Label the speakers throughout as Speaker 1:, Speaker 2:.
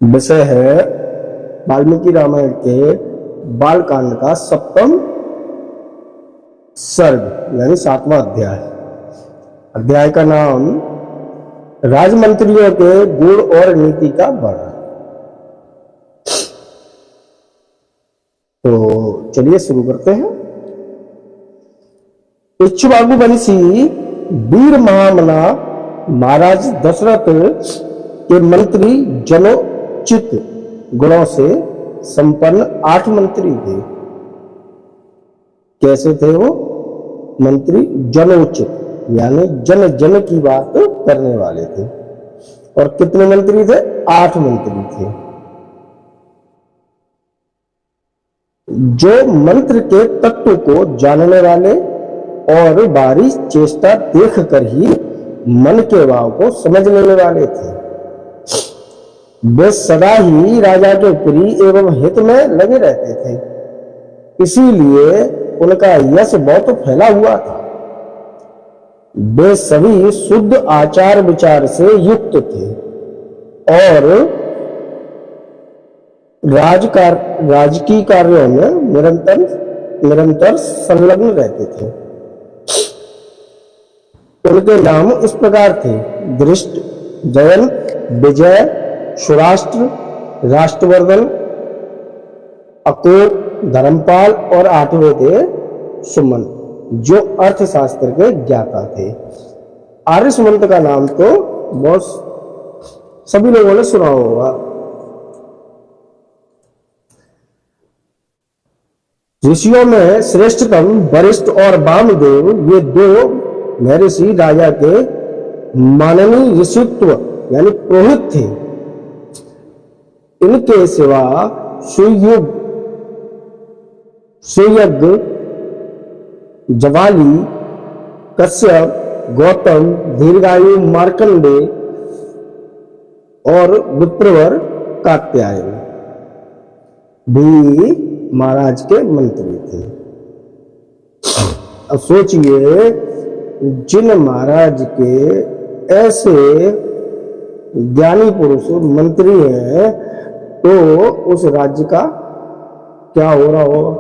Speaker 1: विषय है वाल्मीकि रामायण के बालकांड का 7वां सर्ग यानी 7वां अध्याय। अध्याय का नाम राजमंत्रियों के गुण और नीति का वर्णन। तो चलिए शुरू करते हैं। इक्ष्वाकु वंशी वीर महामना महाराज दशरथ के मंत्री जनोचित गुणों से संपन्न 8 मंत्री थे। कैसे थे वो मंत्री? जनोचित यानी जन जन की बात करने वाले थे। और कितने मंत्री थे? 8 मंत्री थे। जो मंत्र के तत्व को जानने वाले और बारी चेष्टा देख कर ही मन के भाव को समझ लेने वाले थे। वे सदा ही राजा के प्रिय एवं हित में लगे रहते थे, इसीलिए उनका यश बहुत फैला हुआ था। वे सभी शुद्ध आचार विचार से युक्त थे और राजकीय कार्यों में निरंतर संलग्न रहते थे। उनके नाम इस प्रकार थे: दृष्ट, जयन, विजय, सुराष्ट्र, राष्ट्रवर्धन, अकोट, धर्मपाल और 8वें थे सुमन, जो अर्थशास्त्र के ज्ञाता थे। आर्य सुमंत का नाम तो बहुत सभी लोगों ने सुना होगा। ऋषियों में श्रेष्ठतम वरिष्ठ और वामदेव, ये 2 महर्षि राजा के माननीय ऋषित्व यानी पुरोहित थे। इनके सिवा सुयज्ञ, जवाली, कश्यप, गौतम, दीर्घायु, मार्कंडे और विप्रवर कात्यायन भी महाराज के मंत्री थे। अब सोचिए, जिन महाराज के ऐसे ज्ञानी पुरुष मंत्री हैं तो उस राज्य का क्या हो रहा होगा?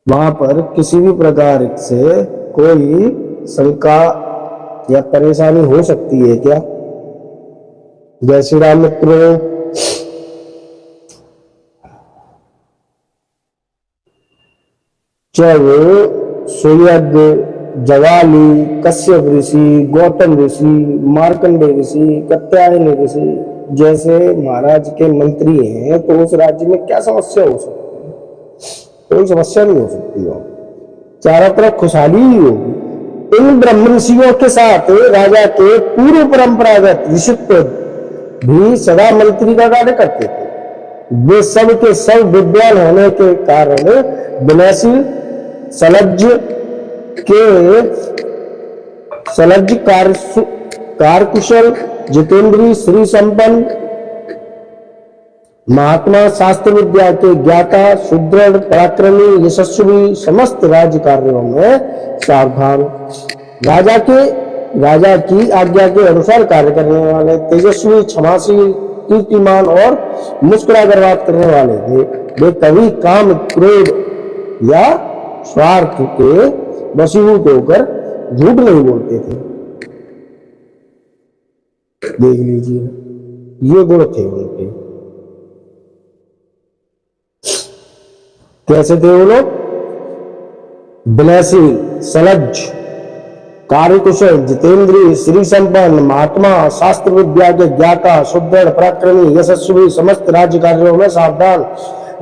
Speaker 1: वहां पर किसी भी प्रकार से कोई शंका या परेशानी हो सकती है क्या? जय श्री राम मित्रों। जब सुयज्ञ, जवाली, कश्यप ऋषि, गौतम ऋषि, मार्कंडे ऋषि, कात्यायन ऋषि जैसे महाराज के मंत्री हैं तो उस राज्य में क्या समस्या हो सकती है? कोई समस्या नहीं हो सकती हो, चारों तरफ खुशहाली ही होगी। इन ब्रह्म ऋषियों के साथ राजा के पूर्व परंपरागत ऋषित्व भी सदा मंत्री का कार्य करते थे। वे सब के सब विद्वान होने के कारण विनयशील, सलज्ज, कारकुशल, जितेंद्रीय, श्री संपन्न, महात्मा, शास्त्र विद्या के ज्ञाता, सुदृढ़, पराक्रमी, यशस्वी, समस्त राज्य कार्यों में सावधान, राजा की आज्ञा के अनुसार कार्य करने वाले, तेजस्वी, क्षमाशील, कीर्तिमान और मुस्कुराकर बात करने वाले थे। वे कभी काम, क्रोध या स्वार्थ के वशीभूत होकर झूठ नहीं बोलते थे। देख लीजिए, ये गुण थे उनके। कैसे थे वो लोग? विनयशील, सलज्ज, कार्यकुशल, जितेंद्रीय, श्री संपन्न, महात्मा, शास्त्र विद्या के ज्ञाता, सुदृढ़, पराक्रमी, यशस्वी, समस्त राज्य कार्यों में सावधान,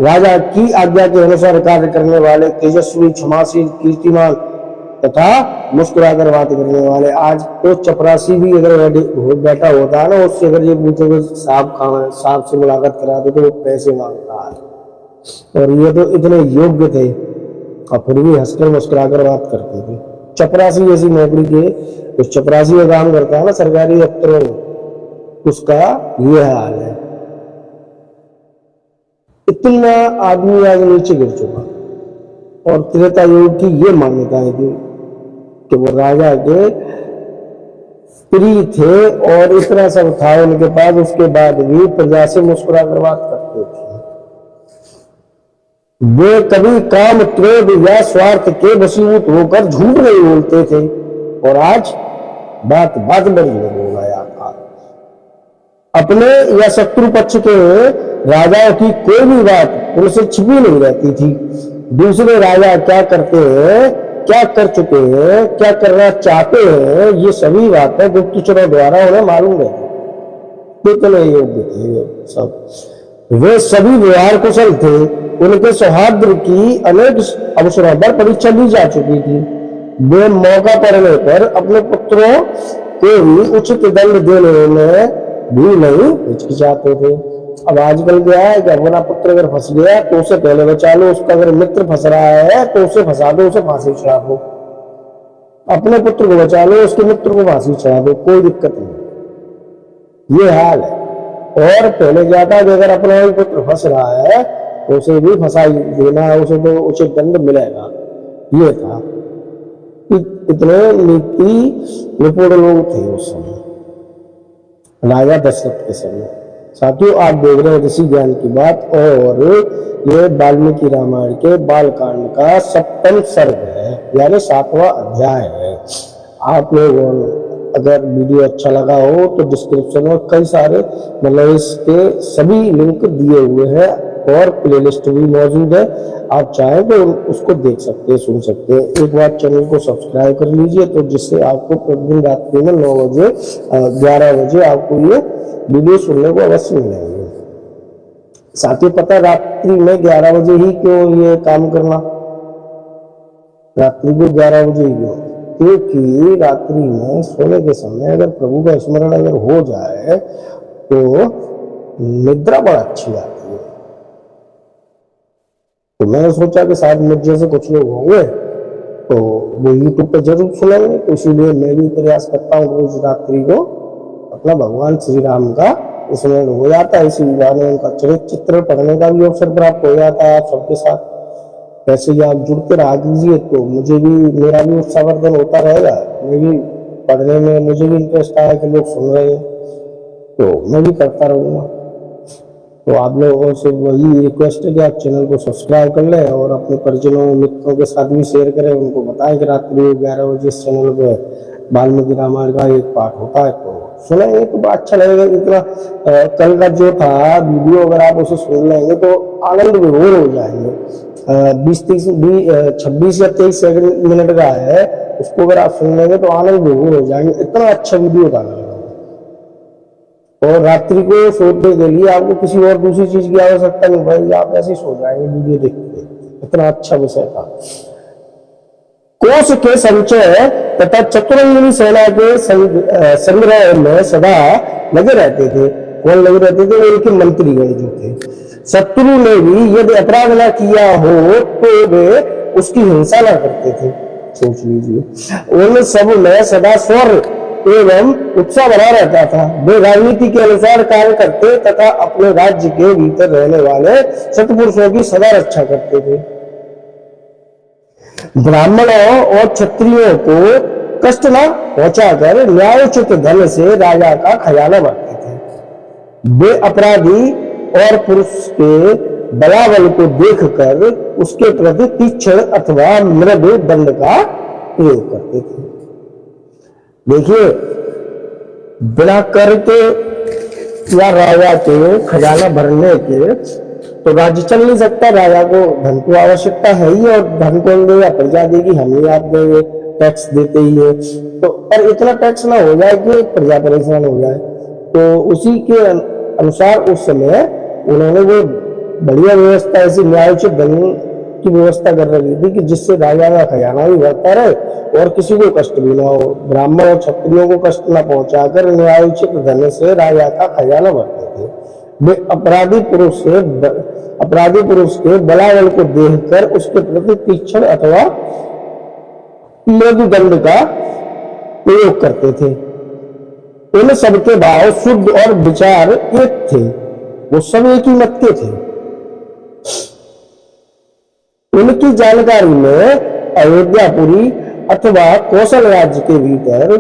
Speaker 1: राजा की आज्ञा के अनुसार कार्य करने वाले, तेजस्वी, क्षमाशील, कीर्तिमान तथा मुस्कुराकर बात करने वाले। आज तो चपरासी भी अगर बैठा होता है ना, उससे अगर ये पूछो साहब से मुलाकात करा दो तो वो पैसे मांगता है। और ये तो इतने योग्य थे और फिर भी हंसकर मुस्कुराकर बात करते थे। चपरासी जैसी नौकरी के, उस चपरासी का काम करता है ना सरकारी दफ्तरों में, उसका ये हाल है। इतना आदमी आज नीचे गिर चुका। और त्रेता युग की ये मान्यता है कि वो राजा के प्रिय थे और इतना सब था उनके पास, उसके बाद भी प्रजा से मुस्कुरा कर बात करते थे। वे कभी काम, क्रोध या स्वार्थ के वशीभूत होकर झूठ नहीं बोलते थे। और आज बात बात बड़ी हो गया था। अपने या शत्रु पक्ष के राजाओं की कोई भी बात उनसे छिपी नहीं रहती थी। दूसरे राजा क्या करते हैं, क्या कर चुके हैं, क्या करना चाहते हैं, ये सभी बातें गुप्तचरों द्वारा उन्हें मालूम रहती। कितने योग्य थे सब। वे सभी व्यवहार कुशल थे। उनके सौहार्द की अनेक अवसरों पर परीक्षा ली जा चुकी थी। वे मौका पड़ने पर अपने पुत्रों को भी उचित दंड देने में भी नहीं हिचकिचाते थे। अब आजकल क्या है कि अपना पुत्र अगर फंस गया तो उसे पहले बचा लो, उसका अगर मित्र फंस रहा है तो उसे फंसा दो, उसे फांसी चढ़ा दो। अपने पुत्र को बचा लो, उसके मित्र को फांसी चढ़ा दो, कोई दिक्कत नहीं। ये हाल है। और पहले क्या था कि अगर अपना ही पुत्र फंस रहा है तो उसे भी फंसा देना है, उसे तो उचित दंड मिलेगा। ये था। इतने नीति निपुण लोग थे उस समय, राजा दशरथ के समय। साथियों, आप देख रहे हैं ऋषि ज्ञान की बात, और ये वाल्मीकि रामायण के बालकांड का 7वां सर्ग है, यानी 7वां अध्याय है। आप लोगों अगर वीडियो अच्छा लगा हो तो डिस्क्रिप्शन में कई सारे मतलब इसके सभी लिंक दिए हुए हैं और प्लेलिस्ट भी मौजूद है। आप चाहें तो उसको देख सकते हैं, सुन सकते हैं। एक बार चैनल को सब्सक्राइब कर लीजिए तो जिससे आपको प्रतिदिन रात्रि में 9 बजे 11 बजे आपको ये वीडियो सुनने को अवश्य मिलेंगे। साथ ही पता रात्रि में 11 बजे ही क्यों ये काम करना, रात्रि को 11 बजे ही क्यों? क्योंकि रात्रि में सोने के समय अगर प्रभु का स्मरण अगर हो जाए तो निद्रा बड़ा अच्छी आती है। तो मैंने सोचा कि शायद मुझ जैसे कुछ लोग होंगे तो वो यूट्यूब पे जरूर सुनेंगे, तो इसीलिए मैं भी प्रयास करता हूँ रोज रात्रि को अपना भगवान श्री राम का स्मरण हो जाता है। इसी बहाने उनका चरित्र पढ़ने का भी अवसर प्राप्त हो जाता है आप सबके साथ। वैसे ही आप जुड़ते रहा कीजिए तो मुझे भी, मेरा भी उत्साहवर्धन होता रहेगा। मैं भी पढ़ने में मुझे भी इंटरेस्ट आया कि लोग सुन रहे हैं तो मैं भी करता रहूँगा। तो आप लोगों से वही रिक्वेस्ट है कि आप चैनल को सब्सक्राइब कर लें और अपने परिजनों मित्रों के साथ भी शेयर करें। उनको बताएं कि रात्रि 11 बजे इस चैनल पे वाल्मीकि रामायण का एक पाठ होता है तो सुनेंगे तो बड़ा अच्छा लगेगा। इतना कल का जो था वीडियो अगर आप उसे सुन लेंगे तो आनंद विभोर हो जाएंगे। 26 या 23 मिनट का है, उसको अगर आप सुन लेंगे तो आनंद विभोर हो जाएंगे। इतना अच्छा वीडियो था। और रात्रि को सोने के लिए आपको किसी और दूसरी चीज की आवश्यकता नहीं भाई, आप ऐसे ही सो जाएंगे वीडियो देखते। इतना अच्छा विषय था। कोश के संचय तथा चतुरंगिनी सेना के संग्रह में सदा लगे रहते थे। कौन लगे रहते थे? उनके मंत्रीगण जो थे। शत्रु ने भी यदि अपराध न किया हो तो वे उसकी हिंसा न करते थे। सोच लीजिए, उन सब में सदा शौर्य एवं उत्साह बना रहता था। वे राजनीति के अनुसार कार्य करते तथा अपने राज्य के भीतर रहने वाले सत्पुरुषों की सदा रक्षा करते थे। ब्राह्मणों और क्षत्रियों को कष्ट न पहुंचाकर न्यायोचित धन से राजा का खजाना भरते थे। वे अपराधी और पुरुष के बलाबल को देखकर उसके प्रति तीक्ष्ण अथवा मृदु दंड का प्रयोग करते थे। देखिए, बिना कर के या राजा के खजाना भरने के तो राज्य चल नहीं सकता। राजा को धन की आवश्यकता है ही, और धन कौन देगा? प्रजा देगी, हम ही आप देंगे, टैक्स देते ही है। तो पर इतना टैक्स ना हो जाए कि प्रजा परेशान हो जाए। तो उसी के अनुसार उस समय उन्होंने वो बढ़िया व्यवस्था, ऐसी न्यायोचित धन की व्यवस्था कर रही थी कि जिससे राजा का खजाना भी भरता रहे और किसी को कष्ट भी ना हो। ब्राह्मण और क्षत्रियों को कष्ट न पहुंचाकर न्यायोचित धन से राजा का खजाना भरते थे। वे अपराधी पुरुष के बलाबल को देखकर उसके प्रति तीक्ष्ण अथवा मृदु दंड का प्रयोग करते थे। इन सबके भाव शुद्ध और विचार एक थे, वो सब एक ही मत के थे। उनकी जानकारी में अयोध्यापुरी अथवा कौशल राज्य के भीतर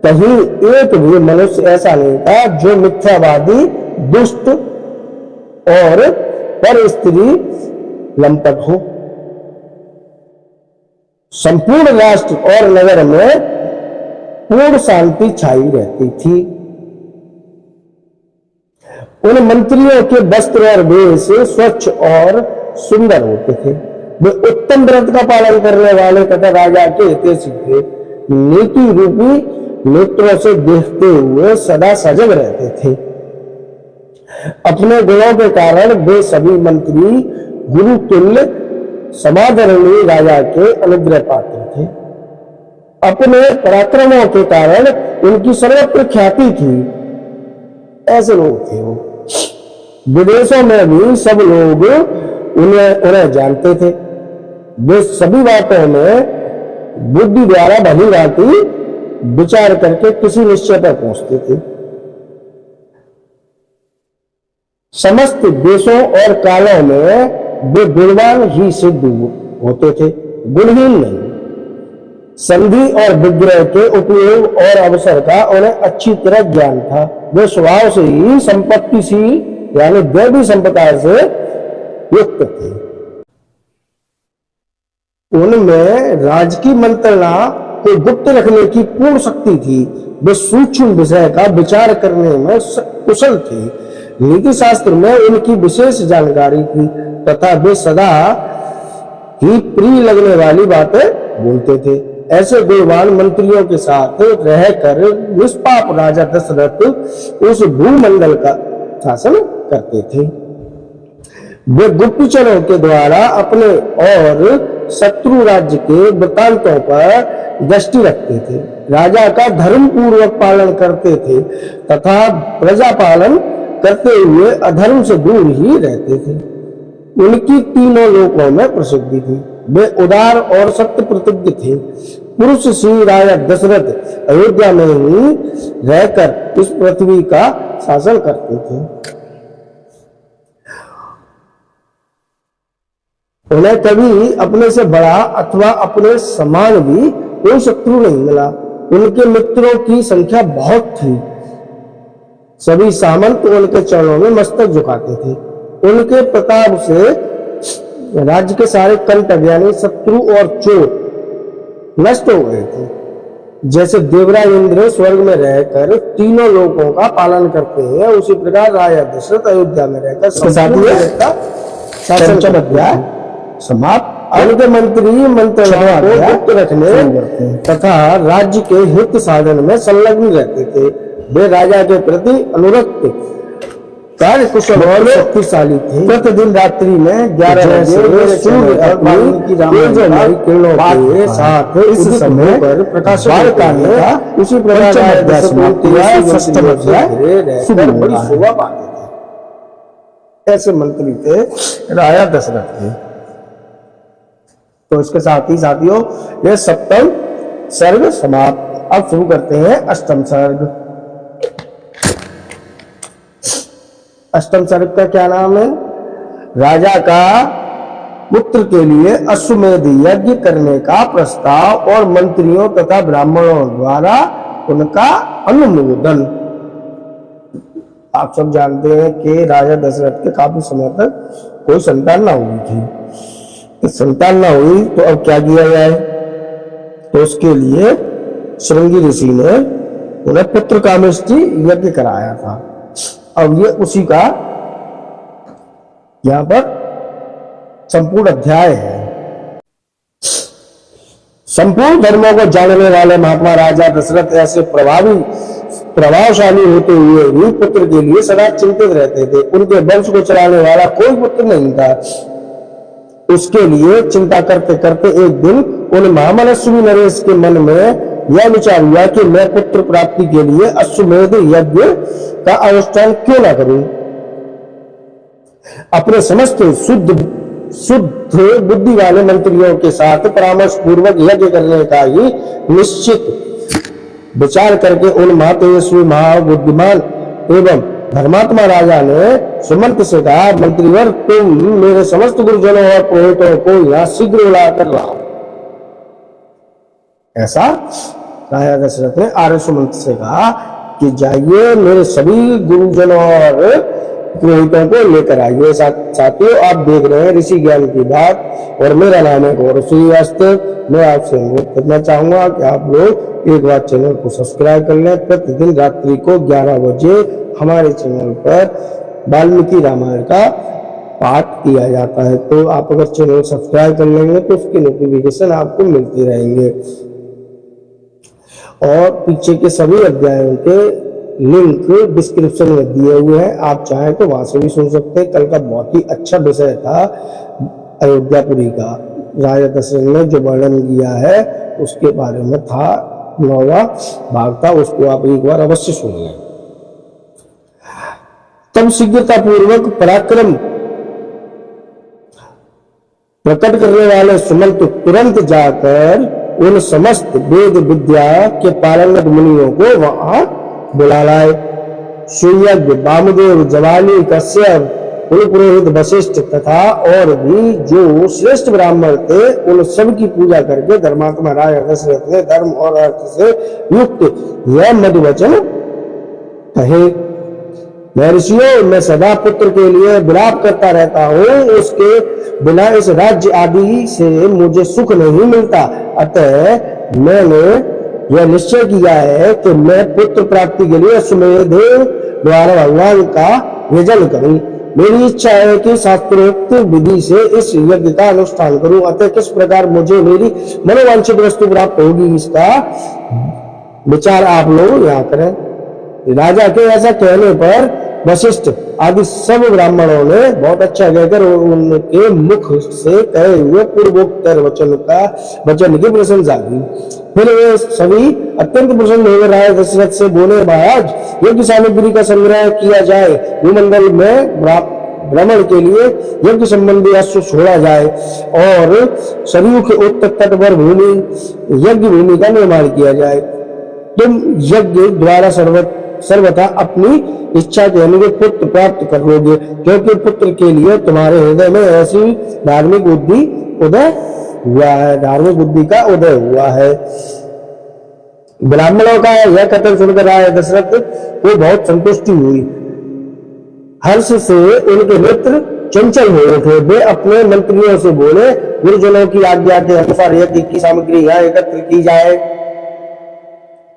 Speaker 1: कहीं एक भी मनुष्य ऐसा नहीं था जो मिथ्यावादी, दुष्ट और पर स्त्री लंपट हो। संपूर्ण राष्ट्र और नगर में पूर्ण शांति छाई रहती थी। उन मंत्रियों के वस्त्र और वेश स्वच्छ और सुंदर होते थे। वे उत्तम व्रत का पालन करने वाले तथा राजा के हितैषी थे। नीति रूपी नेत्रों से देखते हुए सदा सजग रहते थे। अपने गुणों के कारण वे सभी मंत्री गुरु तुल्य समादरणीय राजा के अनुग्रह पात्र थे। अपने पराक्रमों के कारण उनकी सर्वत्र ख्याति थी। ऐसे लोग थे वो। विदेशों में भी सब लोग उन्हें जानते थे। वे सभी बातों में बुद्धि द्वारा भली भांति विचार करके किसी निश्चय पर पहुंचते थे। समस्त देशों और कालों में वे गुणवान ही सिद्ध होते थे, गुणहीन नहीं। संधि और विग्रह के उपयोग और अवसर का उन्हें अच्छी तरह ज्ञान था। वे स्वभाव से ही संपत्तिशील यानी दैवी संपदा से युक्त थे। उनमें राजकीय मंत्रणा को गुप्त रखने की पूर्ण शक्ति थी। वे सूक्ष्म विषय का विचार करने में कुशल थे। नीति शास्त्र में उनकी विशेष जानकारी थी तथा वे सदा ही प्रिय लगने वाली बातें बोलते थे। ऐसे गुणवान मंत्रियों के साथ रहकर निष्पाप राजा दशरथ उस भूमंडल का शासन करते थे। वे गुप्तचरों के द्वारा अपने और शत्रु राज्य के वृत्तांतों पर दृष्टि रखते थे। राजा का धर्म पूर्वक पालन करते थे तथा प्रजा पालन करते हुए अधर्म से दूर ही रहते थे। उनकी तीनों लोकों में प्रसिद्धि थी। वे उदार और सत्य प्रतिज्ञ थे। पुरुष श्री राजा दशरथ अयोध्या में ही रहकर इस पृथ्वी का शासन करते थे। उन्हें कभी अपने से बड़ा अथवा अपने समान भी कोई शत्रु नहीं मिला। उनके मित्रों की संख्या बहुत थी। सभी सामंत उनके चरणों में मस्तक झुकाते थे। उनके प्रताप से राज्य के सारे कंटक यानी शत्रु और चोर नष्ट हो गए थे। जैसे देवराज इंद्र स्वर्ग में रहकर तीनों लोकों का पालन करते हैं, उसी प्रकार राजा दशरथ अयोध्या में रहकर शासन अध्याय समाप्त। उनके मंत्री मंत्रणा को गुप्त रखने तथा राज्य के हित साधन में संलग्न रहते थे। वे राजा के प्रति अनुरक्त, कार्य कुशल और शक्तिशाली थे। प्रतिदिन रात्रि में 11 बजे सूर्य अपनी किरणों के साथ इस समय पर प्रकाश करने का उसी प्रकार बड़ी शोभा पाते थे। ऐसे मंत्री थे राजा दशरथ के। तो इसके साथ ही साथियों ये सप्तम सर्ग समाप्त। अब शुरू करते हैं अष्टम सर्ग। अष्टम सर्ग का क्या नाम है? राजा का पुत्र के लिए अश्वमेध यज्ञ करने का प्रस्ताव और मंत्रियों तथा ब्राह्मणों द्वारा उनका अनुमोदन। आप सब जानते हैं कि राजा दशरथ के काफी समय तक कोई संतान ना हुई थी। तो संतान ना हुई तो अब क्या किया जाए? तो उसके लिए श्रृंगी ऋषि ने उन्हें पुत्र कामेष्टि यज्ञ कराया था। अब ये उसी का यहां पर संपूर्ण अध्याय है। संपूर्ण धर्मों को जानने वाले महात्मा राजा दशरथ ऐसे प्रभावशाली होते हुए भी पुत्र के लिए सदा चिंतित रहते थे। उनके वंश को चलाने वाला कोई पुत्र नहीं था। उसके लिए चिंता करते करते एक दिन उन महामनस्वी नरेश के मन में यह विचार हुआ कि मैं पुत्र प्राप्ति के लिए अश्वमेध यज्ञ का अनुष्ठान क्यों ना करूं। अपने समस्त शुद्ध बुद्धि वाले मंत्रियों के साथ परामर्श पूर्वक यज्ञ करने का ही निश्चित विचार करके उन महातेजस्वी महाबुद्धिमान एवं धर्मात्मा राजा ने सुमंत से कहा, मंत्रीवर तुम मेरे समस्त गुरुजनों और पुरोहितों को यहाँ शीघ्र बुला कर लाओ। ऐसा राजा दशरथ ने आर्य सुमंत से कहा कि जाइए मेरे सभी गुरुजनों और पुरोहितों को लेकर आइए। साथियों, आप देख रहे हैं ऋषि ज्ञान की बात और मेरा नाम है गौरव श्रीवास्तव। मैं आपसे अनुरोध करना चाहूंगा कि आप लोग एक बार चैनल को सब्सक्राइब कर लें। प्रतिदिन रात्रि को 11 बजे हमारे चैनल पर वाल्मीकि रामायण का पाठ किया जाता है, तो आप अगर चैनल सब्सक्राइब कर लेंगे तो उसकी नोटिफिकेशन आपको मिलती रहेंगे। और पीछे के सभी अध्यायों के लिंक डिस्क्रिप्शन में दिए हुए हैं, आप चाहें तो वहां से भी सुन सकते हैं। कल का बहुत ही अच्छा विषय था अयोध्यापुरी का, राजा दशरथ ने जो वर्णन किया है उसके बारे में था, 9वां भाग था, उसको आप एक बार अवश्य सुन लें। तब शीघ्रता पूर्वक पराक्रम प्रकट करने वाले सुमंत तुरंत जाकर उन समस्त वेद विद्या के पारंगत मुनियों को वहां बुला लाए। सुयज्ञ, वामदेव, जवाली, कश्यप, कुल पुरोहित वशिष्ठ तथा और भी जो श्रेष्ठ ब्राह्मण थे, उन सब की पूजा करके धर्मात्मा राजा दशरथ ने धर्म और अर्थ से युक्त यह मधुवचन कहे। महर्षियों, मैं सदा पुत्र के लिए विलाप करता रहता हूँ, उसके बिना इस राज्य आदि से मुझे सुख नहीं मिलता। अतः मैंने यह निश्चय किया है कि मैं पुत्र प्राप्ति के लिए अश्वमेध द्वारा भगवान का यजन करूं। मेरी इच्छा है कि शास्त्रोक्त विधि से इस यज्ञ का अनुष्ठान करूं। अतः किस प्रकार मुझे मेरी मनोवांछित वस्तु प्राप्त होगी, इसका विचार आप लोग यहाँ करें। राजा के ऐसा कहने पर वशिष्ठ आदि सब ब्राह्मणों ने बहुत अच्छा कहकर उनके मुख से कहे हुए पूर्वोक्त वचन की प्रशंसा की। फिर वे सभी अत्यंत प्रसन्न होकर राजा दशरथ से बोले, महाराज, यज्ञ सामग्री का संग्रह किया जाए, भूमंडल में भ्रमण के लिए यज्ञ संबंधी अश्व छोड़ा जाए और सरयू के उत्तर तट पर यज्ञ भूमि का निर्माण किया जाए। तुम यज्ञ द्वारा सर्वथा अपनी इच्छा के अनुरूप पुत्र प्राप्त कर लोगे, क्योंकि पुत्र के लिए तुम्हारे हृदय में ऐसी धार्मिक बुद्धि उदय हुआ है, धार्मिक बुद्धि का उदय हुआ है। ब्राह्मणों का यह कथन सुनकर राजा दशरथ को बहुत संतुष्टि हुई। हर्ष से उनके नेत्र चंचल हो उठे। वे अपने मंत्रियों से बोले, गुरुजनों की आज्ञा के अनुसार यज्ञ की सामग्री यहाँ एकत्र की जाए।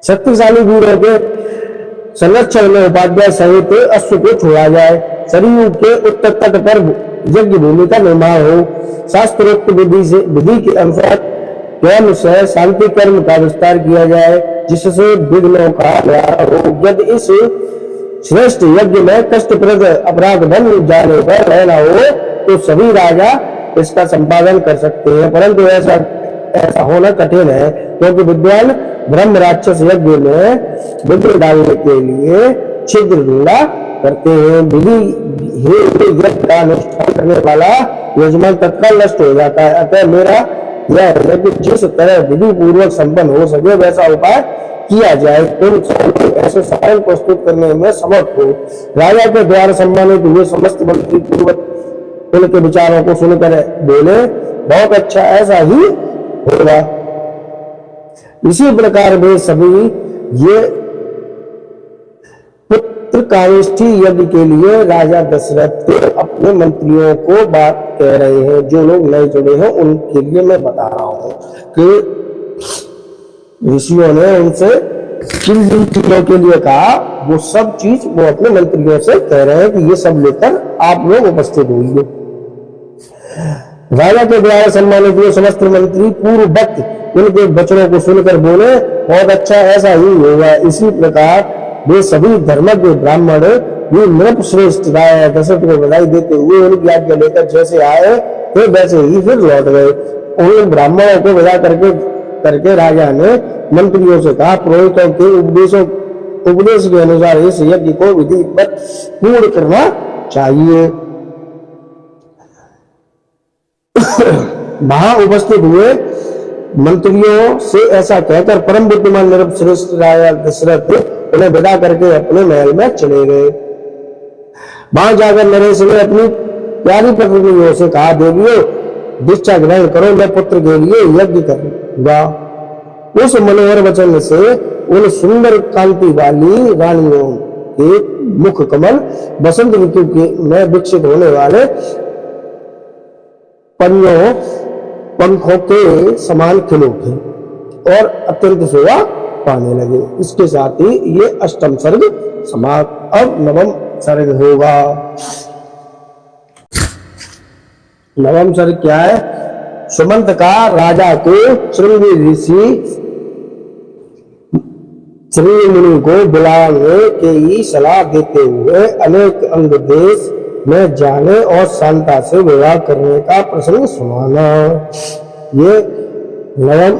Speaker 1: शक्तिशाली वीरों के संरक्षण में उपाध्याय सहित अश्व को छोड़ा जाए। सरयू के उत्तर तट पर यज्ञ भूमि का निर्माण हो। शास्त्रोक्त विधि के अनुसार स्वयं से शांति कर्म का विस्तार किया जाए, जिससे विघ्नों का निवारण हो। यदि इस श्रेष्ठ यज्ञ में कष्टप्रद अपराध बन जाने पर रहना हो तो सभी राजा इसका संपादन कर सकते हैं, परंतु ऐसा होना कठिन है, क्योंकि विद्वान ब्रह्म राक्षस यज्ञ में विघ्न डालने के लिए छिद्र ढूंढा करते हैं। यज्ञ का अनुष्ठान करने वाला यजमान तत्काल नष्ट हो जाता है। अतः मेरा यह यज्ञ जिस तरह विधि पूर्वक संपन्न हो सके वैसा उपाय किया जाए। तुम ऐसे साधन प्रस्तुत करने में समर्थ हो। राजा के द्वारा सम्मानित हुए समस्त मंत्री पूर्वक उनके विचारों को सुनकर बोले, बहुत अच्छा, ऐसा ही होगा। इसी प्रकार वे सभी ये पुत्र कानिष्ठी यज्ञ के लिए राजा दशरथ अपने मंत्रियों को बात कह रहे हैं। जो लोग नए जुड़े हैं उनके लिए मैं बता रहा हूं कि ऋषियों ने उनसे किन जिन चीजों के लिए कहा, वो सब चीज वो अपने मंत्रियों से कह रहे हैं कि ये सब लेकर आप लोग उपस्थित होइए। राजा के द्वारा सम्मानित हुए समस्त मंत्री पूर्ववत उनके वचनों को सुनकर बोले, बहुत अच्छा, ऐसा ही होगा। इसी प्रकार वे सभी धर्मज्ञ ब्राह्मण भी नृपश्रेष्ठ राजा दशरथ को बधाई देते हुए उनकी आज्ञा लेकर जैसे आए थे वैसे ही फिर लौट गए। उन ब्राह्मणों को विदा करके राजा ने मंत्रियों से कहा, पुरोहितों के उपदेश के अनुसार इस यज्ञ को विधिवत पूर्ण करना चाहिए। वहां उपस्थित हुए मंत्रियों से ऐसा कहकर परम बुद्धिमान नृपश्रेष्ठ राजा दशरथ उन्हें विदा करके अपने महल में चले गए। वहां जाकर नरेश ने अपनी प्यारी पत्नियों से कहा, देवियों, दीक्षा ग्रहण करो, मैं पुत्र के लिए यज्ञ करूंगा। उस मनोहर वचन से उन सुंदर कांति वाली रानियों के मुख कमल बसंत ऋतु के में विकसित होने वाले पंखों के समान खिल उठे और अत्यंत शोभा पाने लगे। इसके साथ ही ये अष्टम सर्ग समाप्त। अब नवम सर्ग होगा। नवम सर्ग क्या है? सुमंत का राजा को श्रृंगी ऋषि श्री मुनि को बुलाने की सलाह देते हुए अनेक अंग देश में जाने और शांता से विवाह करने का प्रसंग सुनाना। ये नवम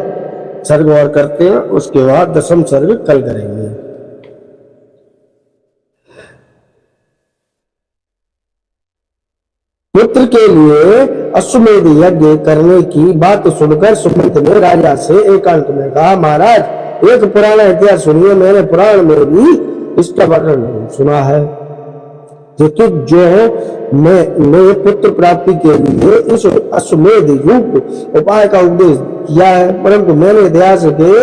Speaker 1: सर्ग और करते हैं, उसके बाद दसम सर्ग कल करेंगे। पुत्र के लिए अश्वमेध यज्ञ करने की बात सुनकर सुमंत ने राजा से एकांत में कहा, महाराज, एक पुराना इतिहास सुनिए। मैंने पुराण में भी इसका वर्णन सुना है। जो मैं पुत्र प्राप्ति के लिए इस अश्वमेध रूप उपाय का उपदेश किया है, परंतु मैंने इतिहास के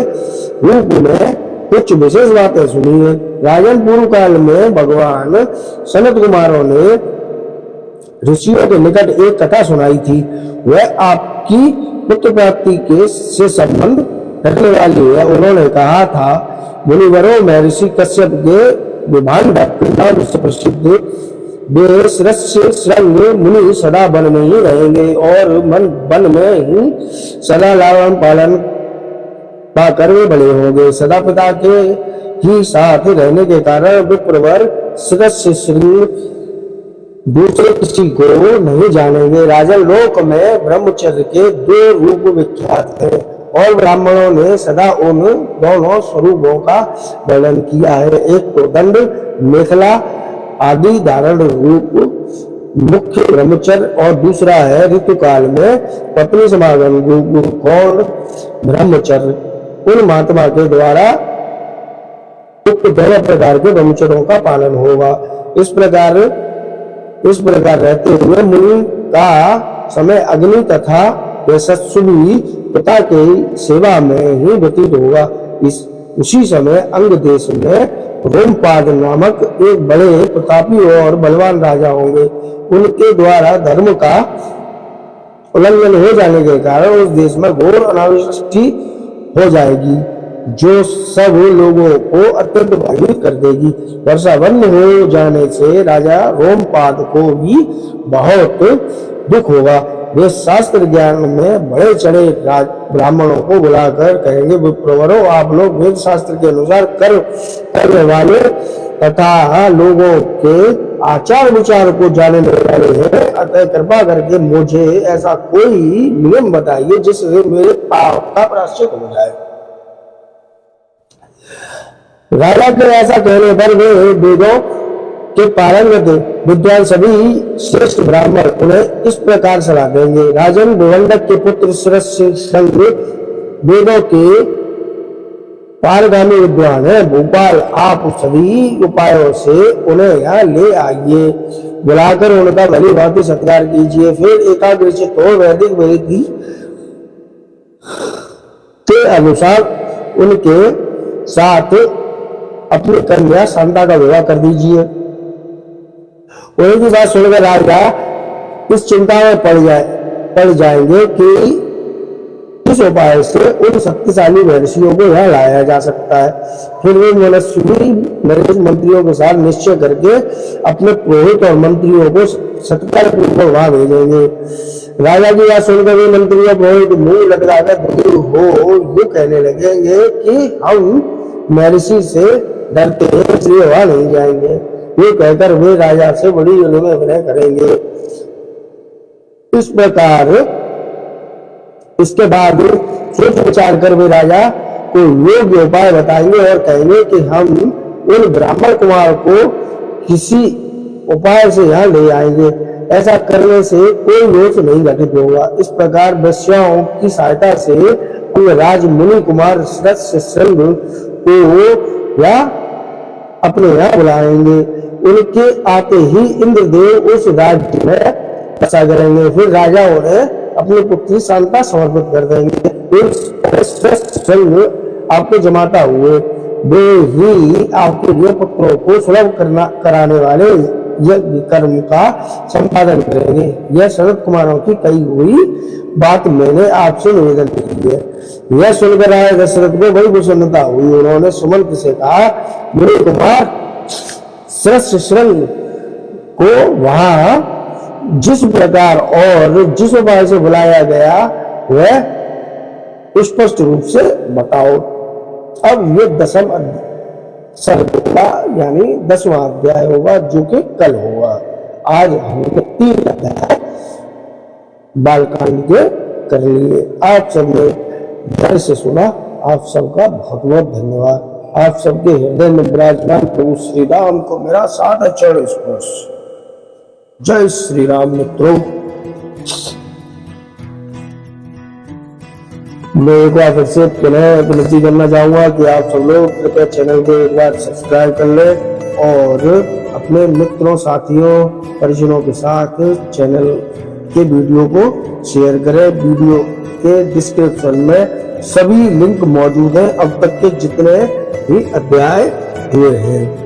Speaker 1: रूप में कुछ विशेष बातें सुनी है। राजन, पूर्व काल में भगवान सनत कुमारों ने ऋषियों के निकट एक कथा सुनाई थी। वह आपकी पुत्र प्राप्ति के से संबंध रखने वाली है। उन्होंने कहा था, मुनिवरों में ऋषि कश्यप के विभान नाम से प्रसिद्ध बेसरस्य श्रृंग मुनि सदा वन में ही रहेंगे और वन में ही सदा लालन पालन पाकर वे बड़े होंगे। सदा पिता के ही साथ रहने के कारण विप्रवर सदस्य श्रृंग दूसरे किसी को नहीं जानेंगे। राजन, लोक में ब्रह्मचर्य के दो रूप विख्यात हैं और ब्राह्मणों ने सदा उन दोनों स्वरूपों का वर्णन किया है। एक तो दंड मेखला आदि धारण रूप मुख्य ब्रह्मचर्य और दूसरा है ऋतुकाल में पत्नी समागम रूप गौण ब्रह्मचर्य। उन महात्मा के द्वारा उक्त दोनों प्रकार के ब्रह्मचर्यों का पालन होगा। इस प्रकार रहते हुए मुनि का समय अग्नि तथा यशस्वी पिता के सेवा में ही व्यतीत होगा। उसी समय अंग देश में रोमपाद नामक एक बड़े प्रतापी और बलवान राजा होंगे। उनके द्वारा धर्म का उल्लंघन हो जाने के कारण उस देश में घोर अनावृष्टि हो जाएगी, जो सब लोगों को अत्यंत भयभीत कर देगी। वर्षा बंद हो जाने से राजा रोमपाद को भी बहुत दुख होगा। वे शास्त्र ज्ञान में बड़े चढ़े ब्राह्मणों को बुलाकर कहेंगे, विप्रवरों, आप लोग वेद शास्त्र के अनुसार करने वाले तथा लोगों के आचार विचार को जानने वाले हैं, अतः कृपा करके मुझे ऐसा कोई नियम बताइए जिससे मेरे पाप का प्रायश्चित हो जाए। राजा के ऐसा कहने पर वे वेदों के पारंगत विद्वान सभी श्रेष्ठ ब्राह्मण उन्हें इस प्रकार सलाह देंगे। राजन, भुवंडक के पुत्र श्रृंग वेदों के पारगामी विद्वान है। भोपाल, आप सभी उपायों से उन्हें यहाँ ले आइए। बुलाकर उनका भली भांति सत्कार कीजिए। फिर एकाग्रचित्त हो वैदिक विधि के अनुसार उनके साथ अपनी कन्या शांता का विवाह कर दीजिए। उनकी बात सुनकर राजा इस चिंता में पड़ जाएंगे कि इस उपाय से उन शक्तिशाली महर्षियों को यहाँ लाया जा सकता है। फिर वे मनस्वी नरेश मंत्रियों के साथ निश्चय करके अपने पुरोहित और मंत्रियों को सत्कार पूर्वक वहां भेजेंगे। राजा की बात सुनकर वे मंत्री और पुरोहित मुंह लटकाकर दुखी हो ये कहने लगेंगे कि हम महर्षि से डरते हैं, इसलिए वहां नहीं जाएंगे। ये कहकर वे राजा से बड़ी उन्हें विनय करेंगे। इस प्रकार इसके बाद सोच विचार कर वे राजा को योग्य उपाय बताएंगे और कहेंगे कि हम उन ब्राह्मण कुमार को किसी उपाय से यहाँ ले आएंगे। ऐसा करने से कोई दोष नहीं घटित होगा। इस प्रकार वैश्याओं की सहायता से उन राज मुनि कुमार श्रृंग को या अपने यहाँ बुलाएंगे। उनके आते ही इंद्रदेव उस राज्य में बसा करेंगे। फिर राजा उन्हें अपनी पुत्री शांता समर्पित कर देंगे। श्रेष्ठ संग आपको जमाता हुए वे ही आपके लिए पुत्रों को सुलभ कराने वाले यज्ञ कर्म का संपादन करेंगे। यह सनत कुमारों की कही हुई बात मैंने आपसे निवेदन की है। यह सुनकर राजा दशरथ को बड़ी प्रसन्नता हुई। उन्होंने सुमंत से कहा, मेरे कुमार श्रेष्ठ श्रृंग को वहां जिस प्रकार और जिस उपाय से बुलाया गया वह स्पष्ट रूप से बताओ। अब ये दसम सर्ग होगा, यानी 10वां अध्याय होगा, जो कि कल होगा। आज हमने 3 अध्याय बालकांड के कर लिए। आप सबने ध्यान से सुना, आप सबका बहुत बहुत धन्यवाद। आप सबके हृदय में विराजमान प्रभु श्री राम को मेरा सादर चरण स्पर्श। जय श्री राम मित्रों। मैं एक बार फिर से पुनः विनती करना चाहूंगा कि आप सब लोग कृपया चैनल को एक बार सब्सक्राइब कर लें और अपने मित्रों, साथियों, परिजनों के साथ चैनल के वीडियो को शेयर करें। वीडियो के डिस्क्रिप्शन में सभी लिंक मौजूद हैं, अब तक के जितने भी अध्याय हुए हैं।